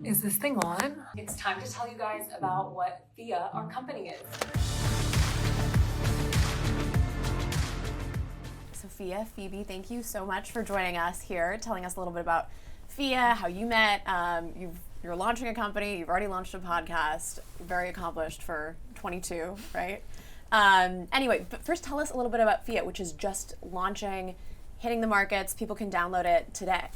Is this thing on? It's time to tell you guys about what Phia, our company, is. Sophia, Phoebe, thank you so much for joining us here, telling us a little bit about Phia, how you met. You're launching a company, you've already launched a podcast, very accomplished for 22, right? Anyway, but first tell us a little bit about Phia, which is just launching, hitting the markets. People can download it today.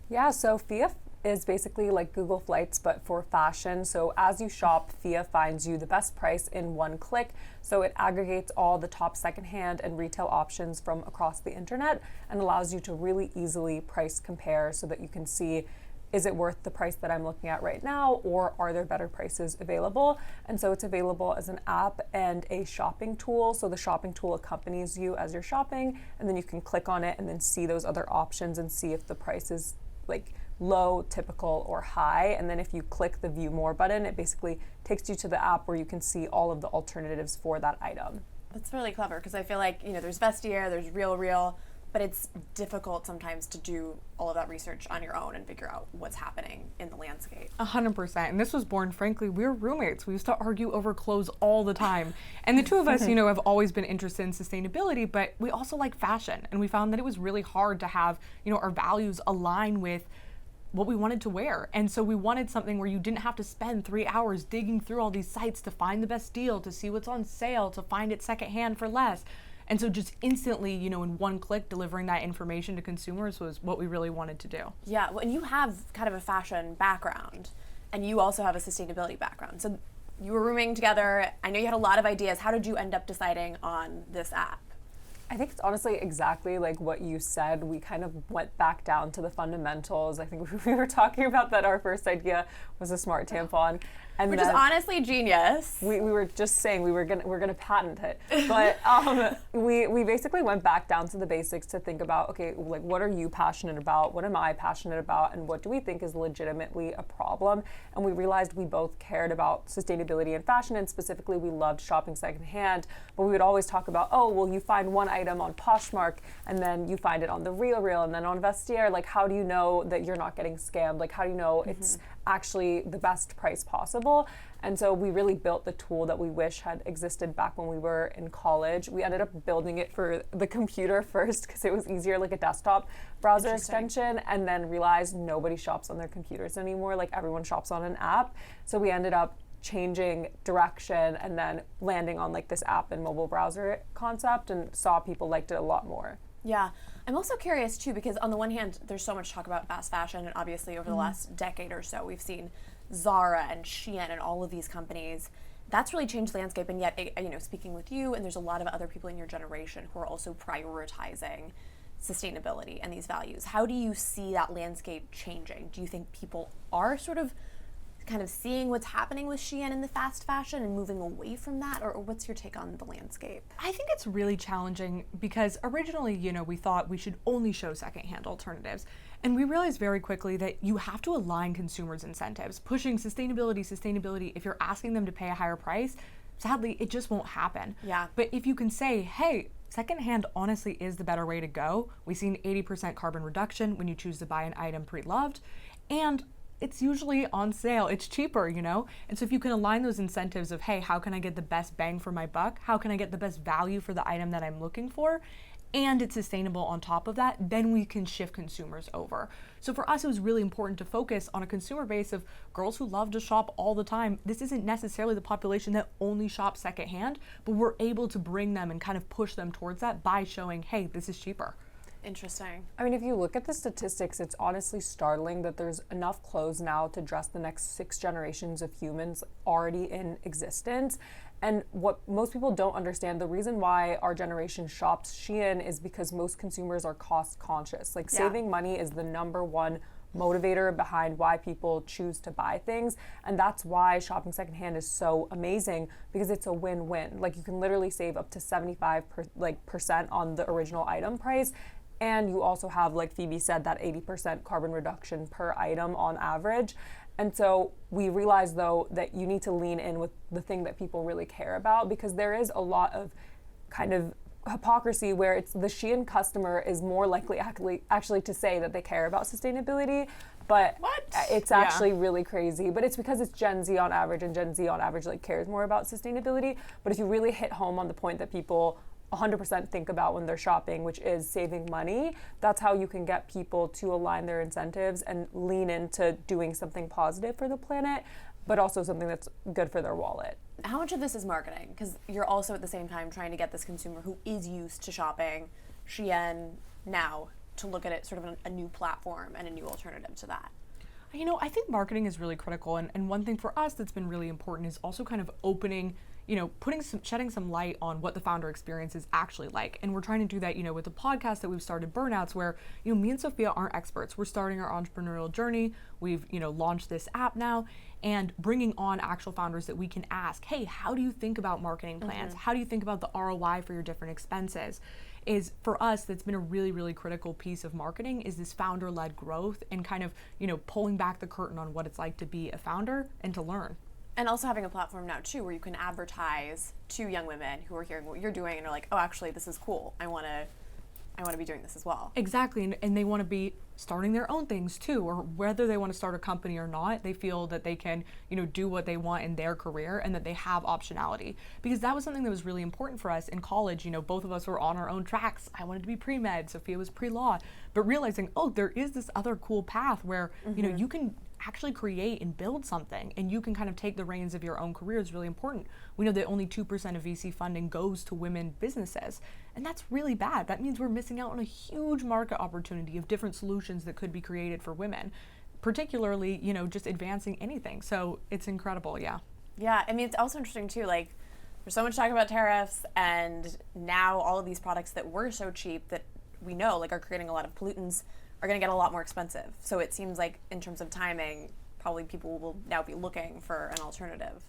Yeah, so Phia is basically like Google Flights, but for fashion. So as you shop, Phia finds you the best price in one click. So it aggregates all the top secondhand and retail options from across the internet and allows you to really easily price compare so that you can see, is it worth the price that I'm looking at right now, or are there better prices available? And so it's available as an app and a shopping tool. So the shopping tool accompanies you as you're shopping, and then you can click on it and then see those other options and see if the price is like low, typical, or high. And then if you click the view more button, it basically takes you to the app where you can see all of the alternatives for that item. That's really clever, because I feel like, there's Vestiaire, there's RealReal, but it's difficult sometimes to do all of that research on your own and figure out what's happening in the landscape. 100%. And this was born, frankly, we were roommates. We used to argue over clothes all the time. And the two of us, have always been interested in sustainability, but we also like fashion. And we found that it was really hard to have, our values align with what we wanted to wear. And so we wanted something where you didn't have to spend 3 hours digging through all these sites to find the best deal, to see what's on sale, to find it secondhand for less. And so just instantly, in one click, delivering that information to consumers was what we really wanted to do. Yeah, well, and you have kind of a fashion background, and you also have a sustainability background. So you were rooming together. I know you had a lot of ideas. How did you end up deciding on this app? I think it's honestly exactly like what you said. We kind of went back down to the fundamentals. I think we were talking about that our first idea was a smart tampon. And which is honestly genius. We were just saying we're gonna patent it. But we basically went back down to the basics to think about, okay, like what are you passionate about? What am I passionate about? And what do we think is legitimately a problem? And we realized we both cared about sustainability and fashion, and specifically we loved shopping secondhand. But we would always talk about, oh, well, you find one item on Poshmark and then you find it on the RealReal and then on Vestiaire. Like, how do you know that you're not getting scammed? Like, how do you know it's actually the best price possible? And so we really built the tool that we wish had existed back when we were in college. We ended up building it for the computer first because it was easier, like a desktop browser extension, and then realized nobody shops on their computers anymore. Like, everyone shops on an app. So we ended up changing direction and then landing on like this app and mobile browser concept, and saw people liked it a lot more. Yeah. I'm also curious too, because on the one hand, there's so much talk about fast fashion, and obviously over the last decade or so, we've seen Zara and Shein and all of these companies. That's really changed the landscape, and yet, speaking with you, and there's a lot of other people in your generation who are also prioritizing sustainability and these values. How do you see that landscape changing? Do you think people are sort of kind of seeing what's happening with Shein in the fast fashion and moving away from that, or what's your take on the landscape? I think it's really challenging because originally, we thought we should only show secondhand alternatives. And we realized very quickly that you have to align consumers' incentives. Pushing sustainability, if you're asking them to pay a higher price, sadly, it just won't happen. Yeah. But if you can say, hey, secondhand honestly is the better way to go. We've seen 80% carbon reduction when you choose to buy an item pre-loved, and it's usually on sale. It's cheaper, And so if you can align those incentives of, hey, how can I get the best bang for my buck? How can I get the best value for the item that I'm looking for? And it's sustainable on top of that, then we can shift consumers over. So for us, it was really important to focus on a consumer base of girls who love to shop all the time. This isn't necessarily the population that only shops secondhand, but we're able to bring them and kind of push them towards that by showing, hey, this is cheaper. Interesting. I mean, if you look at the statistics, it's honestly startling that there's enough clothes now to dress the next 6 generations of humans already in existence. And what most people don't understand, the reason why our generation shops Shein is because most consumers are cost conscious. Like, saving money is the number one motivator behind why people choose to buy things. And that's why shopping secondhand is so amazing, because it's a win-win. Like, you can literally save up to 75% on the original item price. And you also have, like Phoebe said, that 80% carbon reduction per item on average. And so we realize, though, that you need to lean in with the thing that people really care about, because there is a lot of kind of hypocrisy where it's the Shein customer is more likely actually to say that they care about sustainability, But What? it's actually really crazy. But it's because it's Gen Z on average, and Gen Z on average like cares more about sustainability. But if you really hit home on the point that people 100% think about when they're shopping, which is saving money, that's how you can get people to align their incentives and lean into doing something positive for the planet, but also something that's good for their wallet. How much of this is marketing? Because you're also at the same time trying to get this consumer who is used to shopping Shein now to look at it sort of a new platform and a new alternative to that. You know, I think marketing is really critical, and one thing for us that's been really important is also kind of opening, you know, shedding some light on what the founder experience is actually like. And we're trying to do that, you know, with the podcast that we've started, Burnouts, where, you know, me and Sophia aren't experts. We're starting our entrepreneurial journey. We've, you know, launched this app now, and bringing on actual founders that we can ask, hey, how do you think about marketing plans? How do you think about the ROI for your different expenses? Is for us, that's been a really, really critical piece of marketing, is this founder-led growth and kind of, you know, pulling back the curtain on what it's like to be a founder and to learn. And also having a platform now too where you can advertise to young women who are hearing what you're doing and are like, oh, actually this is cool. I want to be doing this as well. Exactly, and they want to be starting their own things too, or whether they want to start a company or not, they feel that they can, you know, do what they want in their career and that they have optionality. Because that was something that was really important for us in college. You know, both of us were on our own tracks. I wanted to be pre-med, Sophia was pre-law, but realizing, oh, there is this other cool path where, you know, you can actually create and build something, and you can kind of take the reins of your own career is really important. We know that only 2% of VC funding goes to women businesses, and that's really bad. That means we're missing out on a huge market opportunity of different solutions that could be created for women, particularly, you know, just advancing anything. So it's incredible, yeah. Yeah, I mean, it's also interesting too, like, there's so much talk about tariffs, and now all of these products that were so cheap that we know, like, are creating a lot of pollutants are going to get a lot more expensive. So it seems like in terms of timing, probably people will now be looking for an alternative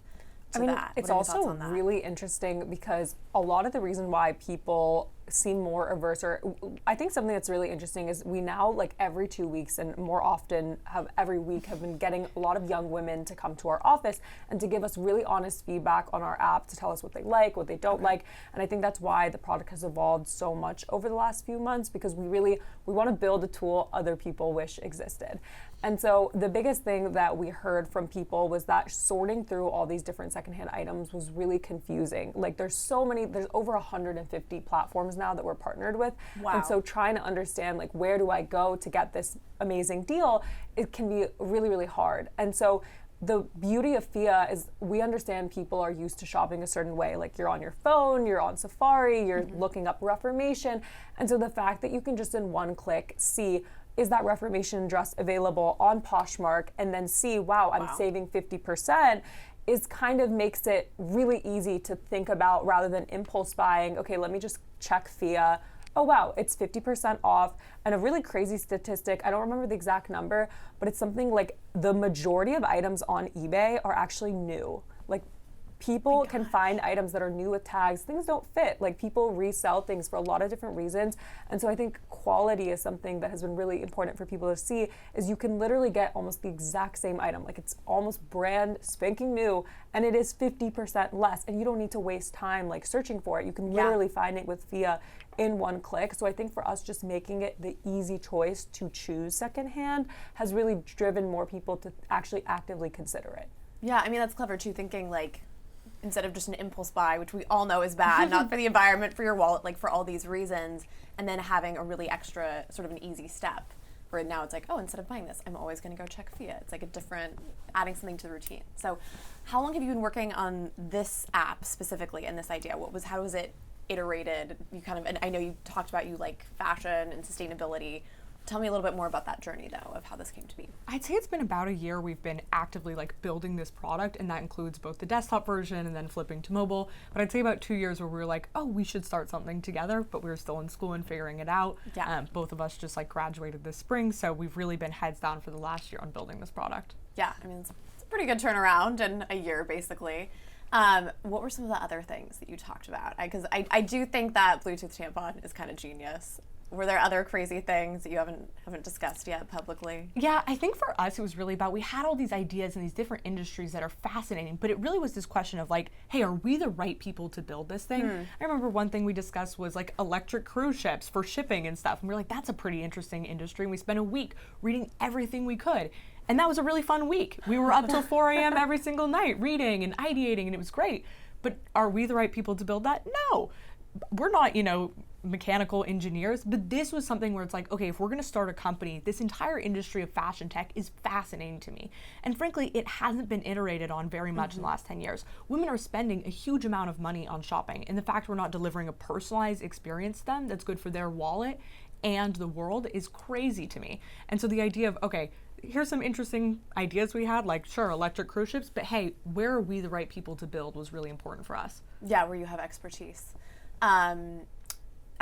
to that. It's What are your thoughts also on that? really interesting because a lot of the reason why people seem more averse, or I think something that's really interesting is we now, like every 2 weeks and more often every week have been getting a lot of young women to come to our office and to give us really honest feedback on our app, to tell us what they like, what they don't like. And I think that's why the product has evolved so much over the last few months, because we want to build a tool other people wish existed. And so the biggest thing that we heard from people was that sorting through all these different secondhand items was really confusing. Like there's over 150 platforms now that we're partnered with. Wow. And so trying to understand, like, where do I go to get this amazing deal, it can be really, really hard. And so the beauty of Phia is we understand people are used to shopping a certain way. Like you're on your phone, you're on Safari, you're looking up Reformation. And so the fact that you can just in one click see, is that Reformation dress available on Poshmark, and then see, wow, I'm saving 50%, is kind of makes it really easy to think about, rather than impulse buying. Okay, let me just check Phia. Oh wow, it's 50% off. And a really crazy statistic, I don't remember the exact number, but it's something like the majority of items on eBay are actually new. Like people can find items that are new with tags. Things don't fit. Like people resell things for a lot of different reasons. And so I think quality is something that has been really important for people to see, is you can literally get almost the exact same item. Like it's almost brand spanking new, and it is 50% less. And you don't need to waste time like searching for it. You can literally find it with Phia in one click. So I think for us, just making it the easy choice to choose secondhand has really driven more people to actually actively consider it. Yeah, I mean, that's clever too, thinking like, instead of just an impulse buy, which we all know is bad, not for the environment, for your wallet, like for all these reasons, and then having a really extra sort of an easy step where now it's like, oh, instead of buying this, I'm always going to go check Phia. It's like a different, adding something to the routine. So how long have you been working on this app specifically and this idea? How was it iterated? You kind of, and I know you talked about you like fashion and sustainability. Tell me a little bit more about that journey, though, of how this came to be. I'd say it's been about a year we've been actively like building this product, and that includes both the desktop version and then flipping to mobile. But I'd say about 2 years where we were like, oh, we should start something together, but we were still in school and figuring it out. Yeah. Both of us just like graduated this spring, so we've really been heads down for the last year on building this product. Yeah, I mean, it's a pretty good turnaround in a year, basically. What were some of the other things that you talked about? Because I do think that Bluetooth tampon is kind of genius. Were there other crazy things that you haven't discussed yet publicly? Yeah, I think for us it was really about, we had all these ideas in these different industries that are fascinating, but it really was this question of like, hey, are we the right people to build this thing? I remember one thing we discussed was like electric cruise ships for shipping and stuff. And we were like, that's a pretty interesting industry. And we spent a week reading everything we could. And that was a really fun week. We were up till 4 a.m. every single night reading and ideating, and it was great. But are we the right people to build that? No. We're not, mechanical engineers, but this was something where it's like, okay, if we're going to start a company, this entire industry of fashion tech is fascinating to me. And frankly, it hasn't been iterated on very much in the last 10 years. Women are spending a huge amount of money on shopping, and the fact we're not delivering a personalized experience to them that's good for their wallet and the world is crazy to me. And so the idea of, okay, here's some interesting ideas we had, like sure, electric cruise ships, but hey, where are we the right people to build was really important for us. Yeah, where you have expertise.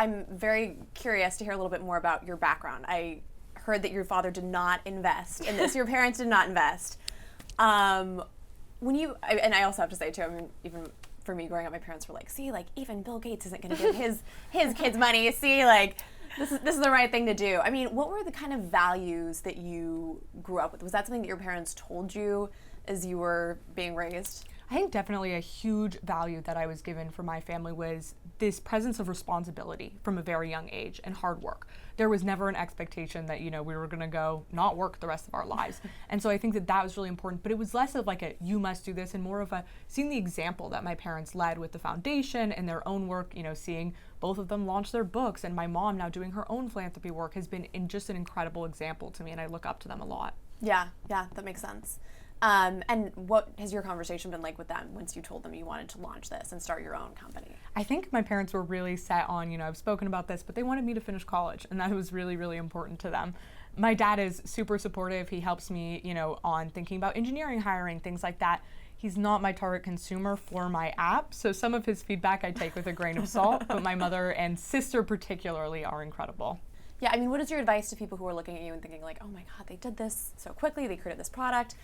I'm very curious to hear a little bit more about your background. I heard that your father did not invest in this. Your parents did not invest. And I also have to say too, I mean, even for me growing up, my parents were like, see, like even Bill Gates isn't going to give his kids money. See, like this is the right thing to do. I mean, what were the kind of values that you grew up with? Was that something that your parents told you as you were being raised? I think definitely a huge value that I was given from my family was this presence of responsibility from a very young age and hard work. There was never an expectation that, we were going to go not work the rest of our lives. And so I think that was really important, but it was less of like a, you must do this, and more of a seeing the example that my parents led with the foundation and their own work, seeing both of them launch their books, and my mom now doing her own philanthropy work has been just an incredible example to me, and I look up to them a lot. Yeah, that makes sense. And what has your conversation been like with them once you told them you wanted to launch this and start your own company? I think my parents were really set on, I've spoken about this, but they wanted me to finish college, and that was really, really important to them. My dad is super supportive. He helps me, on thinking about engineering hiring, things like that. He's not my target consumer for my app, so some of his feedback I take with a grain of salt, but my mother and sister particularly are incredible. Yeah, I mean, what is your advice to people who are looking at you and thinking like, oh my God, they did this so quickly, they created this product.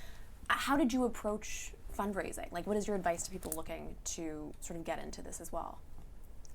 How did you approach fundraising? Like, what is your advice to people looking to sort of get into this as well?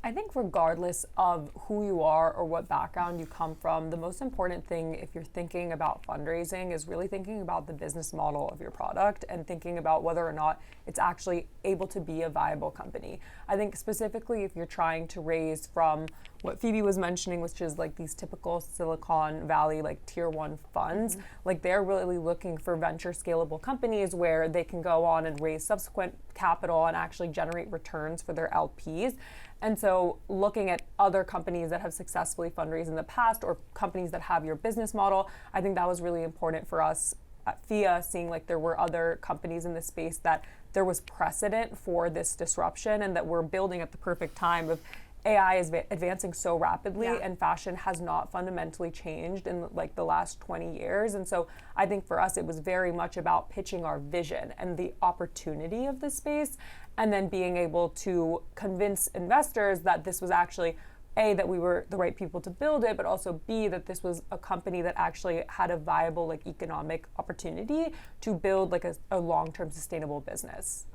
I think regardless of who you are or what background you come from, the most important thing if you're thinking about fundraising is really thinking about the business model of your product and thinking about whether or not it's actually able to be a viable company. I think specifically if you're trying to raise from what Phoebe was mentioning, which is like these typical Silicon Valley like tier 1 funds, like they're really looking for venture scalable companies where they can go on and raise subsequent capital and actually generate returns for their LPs. And so looking at other companies that have successfully fundraised in the past or companies that have your business model, I think that was really important for us at Phia, seeing like there were other companies in this space that there was precedent for this disruption and that we're building at the perfect time of AI is advancing so rapidly and fashion has not fundamentally changed in like the last 20 years. And so I think for us, it was very much about pitching our vision and the opportunity of the space, and then being able to convince investors that this was actually A, that we were the right people to build it, but also B, that this was a company that actually had a viable like economic opportunity to build like a long-term sustainable business.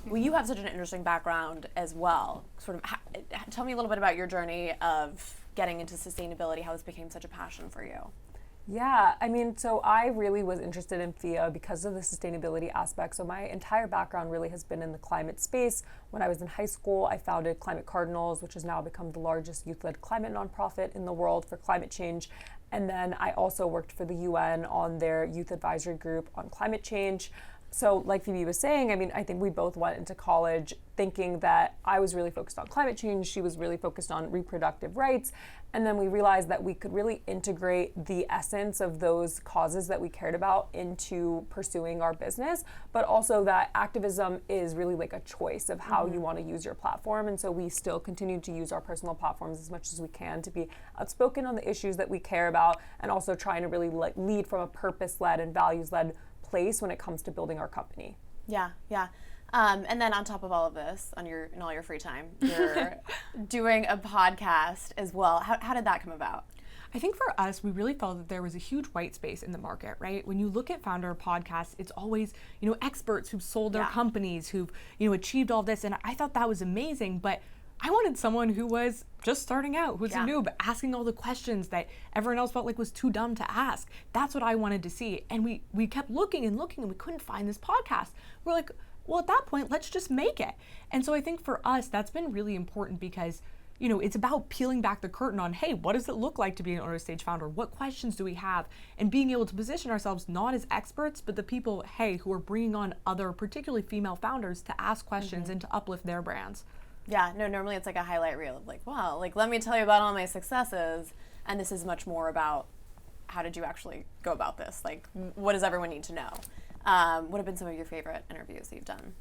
Well, you have such an interesting background as well. Sort of, tell me a little bit about your journey of getting into sustainability, how this became such a passion for you. Yeah, I mean, so I really was interested in Phia because of the sustainability aspect. So my entire background really has been in the climate space. When I was in high school, I founded Climate Cardinals, which has now become the largest youth-led climate nonprofit in the world for climate change. And then I also worked for the UN on their youth advisory group on climate change. So like Phoebe was saying, I mean, I think we both went into college thinking that I was really focused on climate change, she was really focused on reproductive rights. And then we realized that we could really integrate the essence of those causes that we cared about into pursuing our business, but also that activism is really like a choice of how you want to use your platform. And so we still continue to use our personal platforms as much as we can to be outspoken on the issues that we care about, and also trying to really like lead from a purpose-led and values-led place when it comes to building our company. Yeah. And then on top of all of this, in all your free time, you're doing a podcast as well. How did that come about? I think for us, we really felt that there was a huge white space in the market, right? When you look at founder podcasts, it's always, experts who've sold their companies, who've, achieved all this. And I thought that was amazing, but I wanted someone who was just starting out, who's Yeah. a noob, asking all the questions that everyone else felt like was too dumb to ask. That's what I wanted to see. And we kept looking and looking and we couldn't find this podcast. We're like, well, at that point, let's just make it. And so I think for us, that's been really important because, you know, it's about peeling back the curtain on, hey, what does it look like to be an early stage founder? What questions do we have? And being able to position ourselves not as experts, but the people, hey, who are bringing on other, particularly female founders, to ask questions and to uplift their brands. Yeah, no, normally it's like a highlight reel of like, wow, like let me tell you about all my successes. And this is much more about how did you actually go about this? Like, what does everyone need to know? What have been some of your favorite interviews that you've done?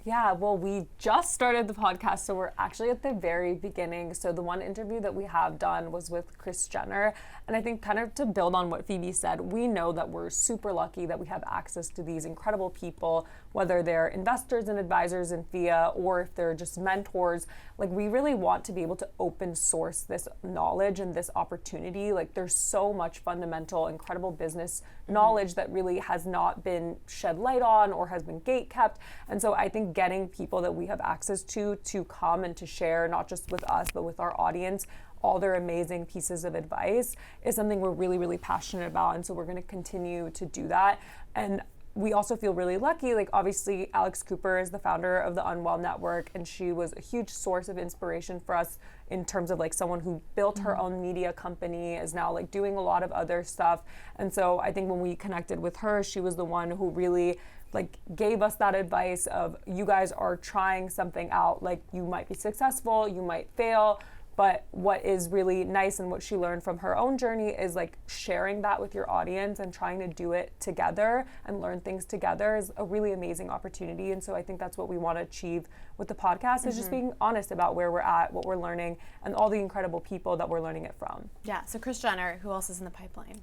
Yeah, well, we just started the podcast, so we're actually at the very beginning. So the one interview that we have done was with Kris Jenner. And I think kind of to build on what Phoebe said, we know that we're super lucky that we have access to these incredible people, whether they're investors and advisors in Phia or if they're just mentors. Like, we really want to be able to open source this knowledge and this opportunity. Like, there's so much fundamental, incredible business knowledge that really has not been shed light on or has been gate kept. And so I think getting people that we have access to come and to share, not just with us, but with our audience, all their amazing pieces of advice is something we're really, really passionate about. And so we're going to continue to do that. And we also feel really lucky. Like, obviously, Alex Cooper is the founder of the Unwell Network, and she was a huge source of inspiration for us in terms of like someone who built her own media company, is now like doing a lot of other stuff. And so I think when we connected with her, she was the one who really like gave us that advice of, you guys are trying something out. Like, you might be successful, you might fail, but what is really nice and what she learned from her own journey is like sharing that with your audience and trying to do it together and learn things together is a really amazing opportunity. And so I think that's what we want to achieve with the podcast, is just being honest about where we're at, what we're learning, and all the incredible people that we're learning it from. Yeah, so Kris Jenner, who else is in the pipeline?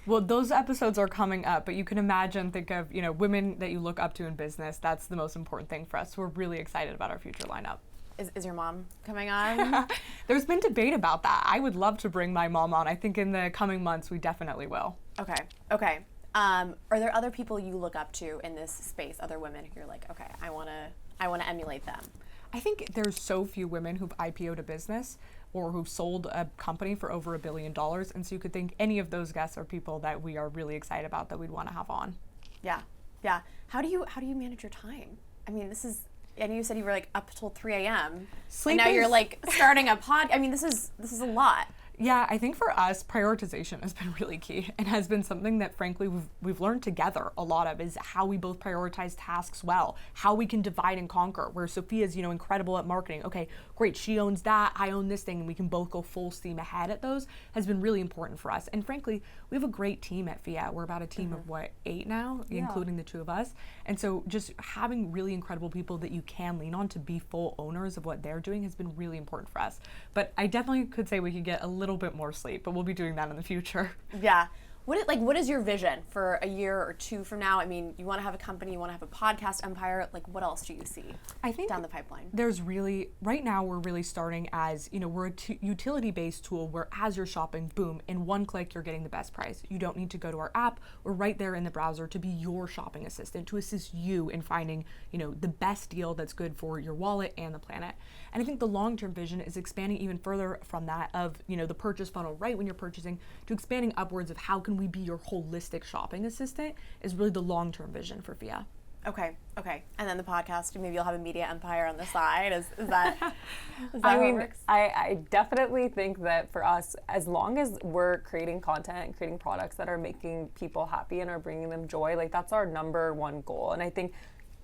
Well, those episodes are coming up, but you can imagine, think of, you know, women that you look up to in business. That's the most important thing for us. We're really excited about our future lineup. Is your mom coming on? There's been debate about that. I would love to bring my mom on. I think in the coming months, we definitely will. Okay. Are there other people you look up to in this space, other women who you're like, okay, I want to emulate them? I think there's so few women who've IPO'd a business or who've sold a company for over $1 billion. And so you could think any of those guests are people that we are really excited about that we'd want to have on. Yeah. How do you manage your time? I mean, this is, and you said you were like up till 3 a.m. Sleep and now is- you're like starting a pod. I mean, this is a lot. Yeah, I think for us, prioritization has been really key and has been something that, frankly, we've learned together a lot of, is how we both prioritize tasks well, how we can divide and conquer, where Sophia's, you know, incredible at marketing. Okay, great, she owns that, I own this thing, and we can both go full steam ahead at those, has been really important for us. And frankly, we have a great team at Phia. We're about a team of, 8 now, including the two of us. And so just having really incredible people that you can lean on to be full owners of what they're doing has been really important for us. But I definitely could say we could get a little bit more sleep, but we'll be doing that in the future. Yeah. What is your vision for a year or two from now? I mean, you want to have a company, you want to have a podcast empire. Like, what else do you see I think down the pipeline? There's really, right now we're really starting as, you know, we're a utility-based tool where as you're shopping, boom, in one click you're getting the best price. You don't need to go to our app. We're right there in the browser to be your shopping assistant, to assist you in finding, you know, the best deal that's good for your wallet and the planet. And I think the long-term vision is expanding even further from that of, you know, the purchase funnel right when you're purchasing, to expanding upwards of how can we be your holistic shopping assistant is really the long-term vision for Phia. Okay. And then the podcast, maybe you'll have a media empire on the side. Is that I how it mean, works? I definitely think that for us, as long as we're creating content and creating products that are making people happy and are bringing them joy, like that's our number one goal. And I think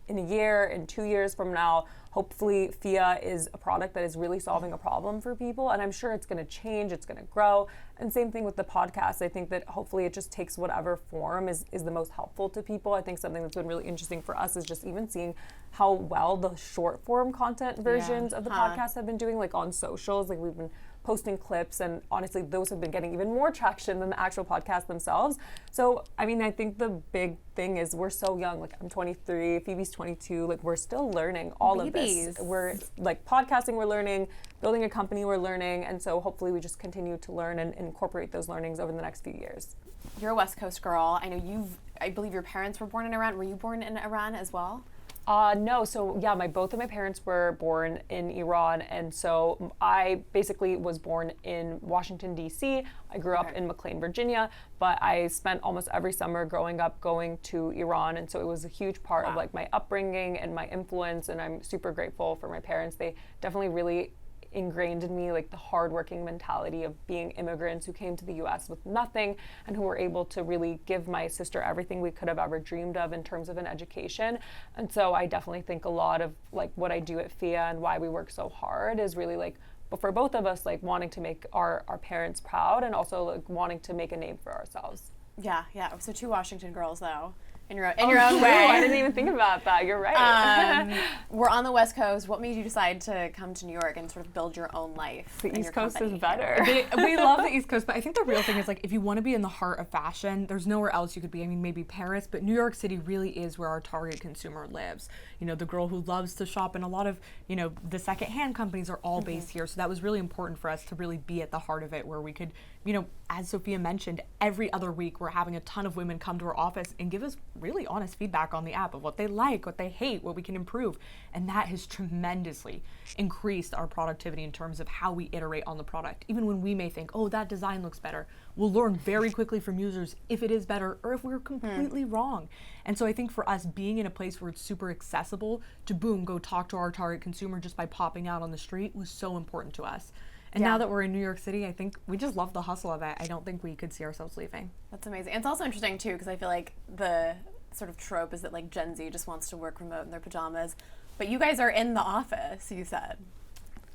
in a year, in 2 years from now, hopefully Phia is a product that is really solving a problem for people. And I'm sure it's going to change, it's going to grow. And same thing with the podcast. I think that hopefully it just takes whatever form is the most helpful to people. I think something that's been really interesting for us is just even seeing how well the short form content versions of the podcast have been doing, like on socials. Like, we've been posting clips, and honestly those have been getting even more traction than the actual podcast themselves. So I mean, I think the big thing is we're so young. Like, I'm 23, Phoebe's 22, like we're still learning all of this. We're like podcasting, we're learning, building a company, we're learning, and so hopefully we just continue to learn and incorporate those learnings over the next few years. You're a West Coast girl. I know I believe your parents were born in Iran. Were you born in Iran as well? No, so yeah, both of my parents were born in Iran, and so I basically was born in Washington, D.C. I grew up in McLean, Virginia, but I spent almost every summer growing up going to Iran, and so it was a huge part of like my upbringing and my influence, and I'm super grateful for my parents. They definitely really ingrained in me like the hardworking mentality of being immigrants who came to the US with nothing and who were able to really give my sister everything we could have ever dreamed of in terms of an education. And so I definitely think a lot of like what I do at Phia and why we work so hard is really like, but for both of us, like wanting to make our parents proud and also like wanting to make a name for ourselves. Yeah. So 2 Washington girls though. In your own way. I didn't even think about that. You're right. We're on the West Coast. What made you decide to come to New York and sort of build your own life? The East Coast is company? better. We love the East Coast, but I think the real thing is like if you want to be in the heart of fashion, there's nowhere else you could be. I mean, maybe Paris, but New York City really is where our target consumer lives. You know, the girl who loves to shop, and a lot of, you know, the secondhand companies are all based here. So that was really important for us to really be at the heart of it, where we could, you know, as Sophia mentioned, every other week we're having a ton of women come to our office and give us really honest feedback on the app of what they like, what they hate, what we can improve. And that has tremendously increased our productivity in terms of how we iterate on the product. Even when we may think, oh, that design looks better, we'll learn very quickly from users if it is better or if we're completely wrong. And so I think for us, being in a place where it's super accessible to boom, go talk to our target consumer just by popping out on the street was so important to us. And now that we're in New York City, I think we just love the hustle of it. I don't think we could see ourselves leaving. That's amazing. It's also interesting too, because I feel like the sort of trope is that like Gen Z just wants to work remote in their pajamas, but you guys are in the office, you said.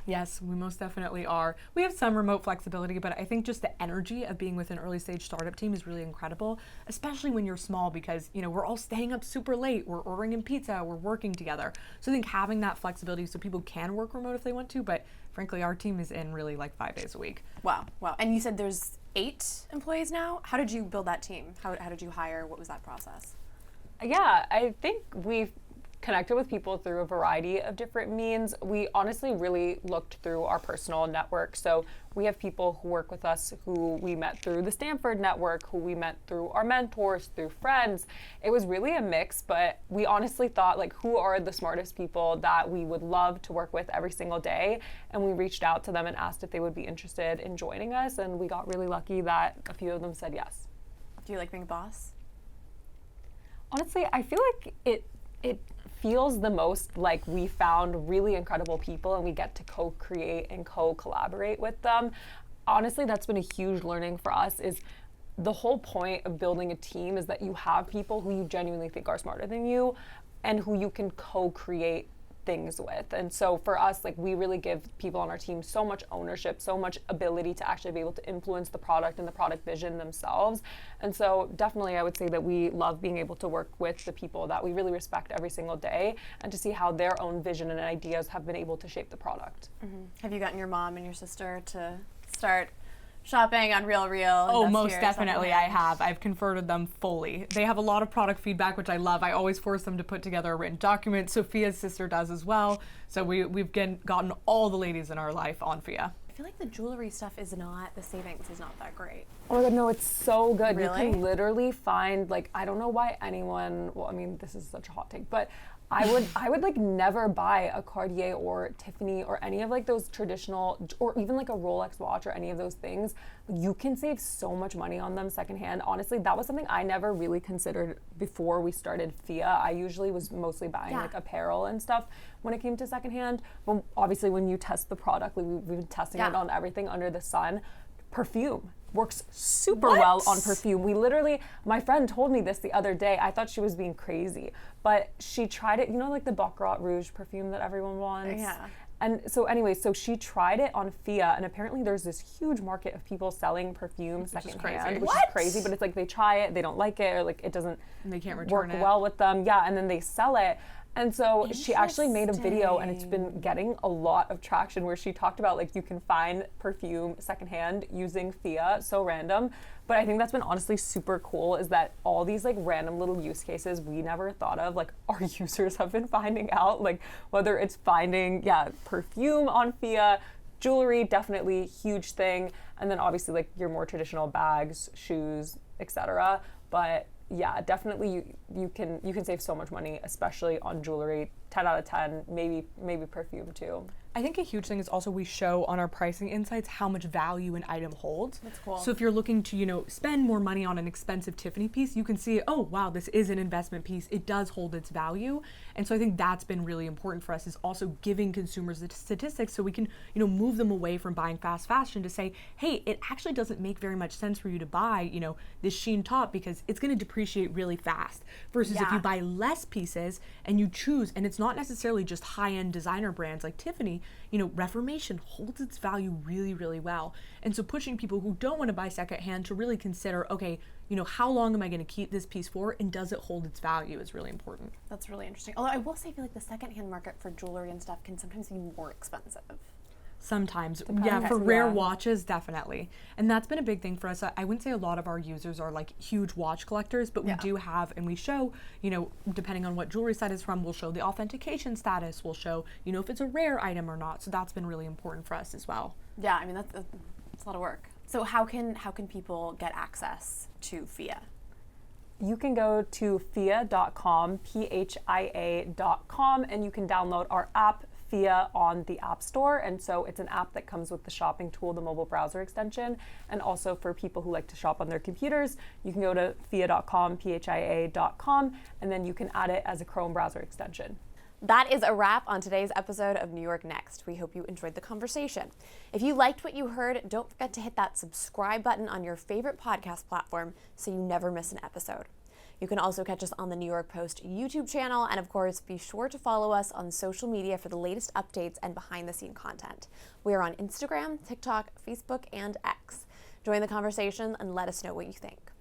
Yes, we most definitely are. We have some remote flexibility, but I think just the energy of being with an early stage startup team is really incredible, especially when you're small because, you know, we're all staying up super late, we're ordering in pizza, we're working together. So I think having that flexibility so people can work remote if they want to, but frankly, our team is in really like 5 days a week. Wow. And you said there's 8 employees now? How did you build that team? How did you hire? What was that process? Yeah, I think we've connected with people through a variety of different means. We honestly really looked through our personal network. So we have people who work with us who we met through the Stanford network, who we met through our mentors, through friends. It was really a mix, but we honestly thought like, who are the smartest people that we would love to work with every single day? And we reached out to them and asked if they would be interested in joining us. And we got really lucky that a few of them said yes. Do you like being a boss? Honestly, I feel like it feels the most like we found really incredible people and we get to co-create and co-collaborate with them. Honestly, that's been a huge learning for us. Is the whole point of building a team is that you have people who you genuinely think are smarter than you and who you can co-create things with. And so for us, like, we really give people on our team so much ownership, so much ability to actually be able to influence the product and the product vision themselves. And so definitely I would say that we love being able to work with the people that we really respect every single day and to see how their own vision and ideas have been able to shape the product. Have you gotten your mom and your sister to start shopping on RealReal? Oh, most definitely I have. I've converted them fully. They have a lot of product feedback, which I love. I always force them to put together a written document. Sophia's sister does as well. So we've gotten all the ladies in our life on Phia. I feel like the jewelry stuff is not, the savings is not that great. Oh my God, no, it's so good. Really? You can literally find, like, I don't know why anyone, well, I mean, this is such a hot take, but I would like never buy a Cartier or Tiffany or any of like those traditional, or even like a Rolex watch or any of those things. You can save so much money on them secondhand. Honestly, that was something I never really considered before we started Phia. I usually was mostly buying like apparel and stuff when it came to secondhand. But obviously when you test the product, like we've been testing it on everything under the sun. Perfume works super well on Perfume. We literally, my friend told me this the other day. I thought she was being crazy, but she tried it. You know, like the Baccarat Rouge perfume that everyone wants? Yeah. And so anyway, so she tried it on Phia, and apparently there's this huge market of people selling perfume secondhand, which is crazy, but it's like they try it, they don't like it, or like it doesn't They can't work return it. well with them. Yeah, and then they sell it. And so she actually made a video, and it's been getting a lot of traction, where she talked about like you can find perfume secondhand using Phia. So random, but I think that's been honestly super cool, is that all these like random little use cases we never thought of, like our users have been finding out, like whether it's finding perfume on Phia, jewelry, definitely huge thing, and then obviously like your more traditional bags, shoes, etc. But yeah, definitely you can save so much money, especially on jewelry. 10 out of 10, maybe perfume too. I think a huge thing is also we show on our pricing insights how much value an item holds. That's cool. So if you're looking to, spend more money on an expensive Tiffany piece, you can see, oh wow, this is an investment piece. It does hold its value. And so I think that's been really important for us, is also giving consumers the statistics so we can, move them away from buying fast fashion to say, hey, it actually doesn't make very much sense for you to buy, this Shein top because it's going to depreciate really fast. Versus if you buy less pieces and you choose, and it's not necessarily just high-end designer brands like Tiffany, Reformation holds its value really, really well. And so pushing people who don't want to buy secondhand to really consider, okay, how long am I going to keep this piece for, and does it hold its value, is really important. That's really interesting. Although I will say, I feel like the secondhand market for jewelry and stuff can sometimes be more expensive. Sometimes, Depends. for rare Yeah. watches, definitely. And that's been a big thing for us. I wouldn't say a lot of our users are like huge watch collectors, but we do have, and we show, depending on what jewelry set it's from, we'll show the authentication status, we'll show, if it's a rare item or not. So that's been really important for us as well. Yeah, I mean, that's a lot of work. So how can people get access to Phia? You can go to phia.com, phia.com, and you can download our app, Phia, on the App Store. And so it's an app that comes with the shopping tool, the mobile browser extension. And also for people who like to shop on their computers, you can go to phia.com, phia.com, and then you can add it as a Chrome browser extension. That is a wrap on today's episode of New York Next. We hope you enjoyed the conversation. If you liked what you heard, don't forget to hit that subscribe button on your favorite podcast platform so you never miss an episode. You can also catch us on the New York Post YouTube channel, and of course, be sure to follow us on social media for the latest updates and behind-the-scene content. We are on Instagram, TikTok, Facebook, and X. Join the conversation and let us know what you think.